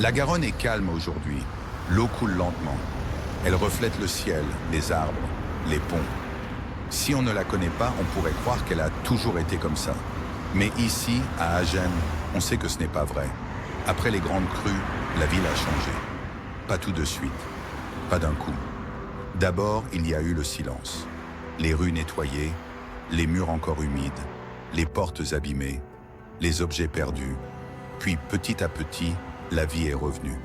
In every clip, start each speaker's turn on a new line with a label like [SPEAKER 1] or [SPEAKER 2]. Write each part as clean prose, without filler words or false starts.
[SPEAKER 1] La Garonne est calme aujourd'hui. L'eau coule lentement. Elle reflète le ciel, les arbres, les ponts. Si on ne la connaît pas, on pourrait croire qu'elle a toujours été comme ça. Mais ici, à Agen, on sait que ce n'est pas vrai. Après les grandes crues, la ville a changé. Pas tout de suite, pas d'un coup. D'abord, il y a eu le silence. Les rues nettoyées, les murs encore humides, les portes abîmées, les objets perdus. Puis, petit à petit, la vie est revenue.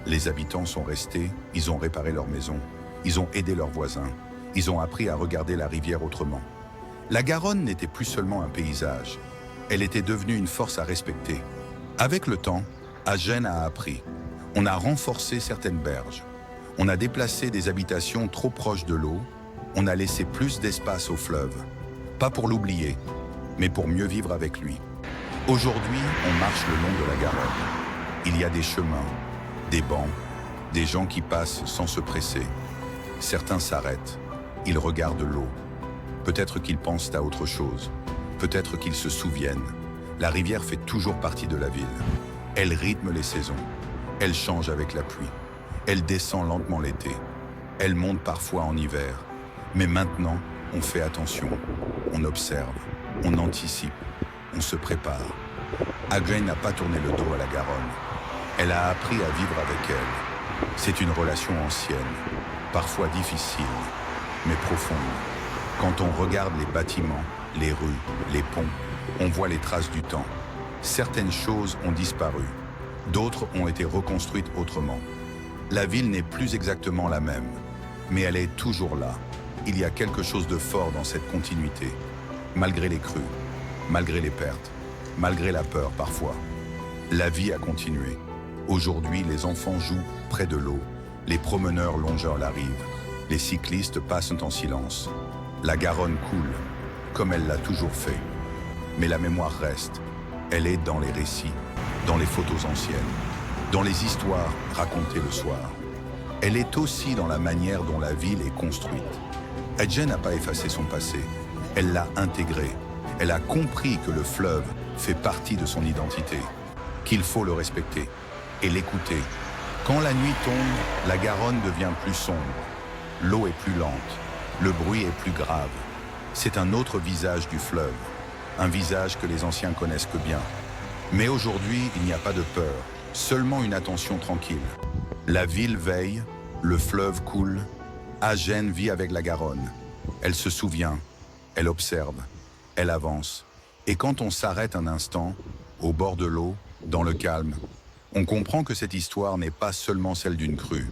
[SPEAKER 1] Les habitants sont restés, ils ont réparé leur maison, ils ont aidé leurs voisins, ils ont appris à regarder la rivière autrement. La Garonne n'était plus seulement un paysage, elle était devenue une force à respecter. Avec le temps, Agen a appris. On a renforcé certaines berges, on a déplacé des habitations trop proches de l'eau, on a laissé plus d'espace au fleuve. Pas pour l'oublier, mais pour mieux vivre avec lui. Aujourd'hui, on marche le long de la Garonne. Il y a des chemins, des bancs, des gens qui passent sans se presser. Certains s'arrêtent, ils regardent l'eau. Peut-être qu'ils pensent à autre chose, peut-être qu'ils se souviennent. La rivière fait toujours partie de la ville. Elle rythme les saisons, elle change avec la pluie, elle descend lentement l'été, elle monte parfois en hiver. Mais maintenant, on fait attention, on observe, on anticipe, on se prépare. Agen n'a pas tourné le dos à la Garonne. Elle a appris à vivre avec elle. C'est une relation ancienne, parfois difficile, mais profonde. Quand on regarde les bâtiments, les rues, les ponts, on voit les traces du temps. Certaines choses ont disparu, d'autres ont été reconstruites autrement. La ville n'est plus exactement la même, mais elle est toujours là. Il y a quelque chose de fort dans cette continuité, malgré les crues, malgré les pertes, malgré la peur parfois. La vie a continué. Aujourd'hui, les enfants jouent près de l'eau, les promeneurs longent la rive, les cyclistes passent en silence. La Garonne coule, comme elle l'a toujours fait. Mais la mémoire reste. Elle est dans les récits, dans les photos anciennes, dans les histoires racontées le soir. Elle est aussi dans la manière dont la ville est construite. Agen n'a pas effacé son passé, elle l'a intégré. Elle a compris que le fleuve fait partie de son identité, qu'il faut le respecter et l'écouter. Quand la nuit tombe, la Garonne devient plus sombre. L'eau est plus lente, le bruit est plus grave. C'est un autre visage du fleuve, un visage que les anciens connaissent que bien. Mais aujourd'hui, il n'y a pas de peur, seulement une attention tranquille. La ville veille, le fleuve coule. Agen vit avec la Garonne. Elle se souvient, elle observe, elle avance. Et quand on s'arrête un instant, au bord de l'eau, dans le calme, on comprend que cette histoire n'est pas seulement celle d'une crue.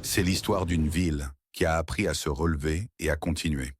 [SPEAKER 1] C'est l'histoire d'une ville qui a appris à se relever et à continuer.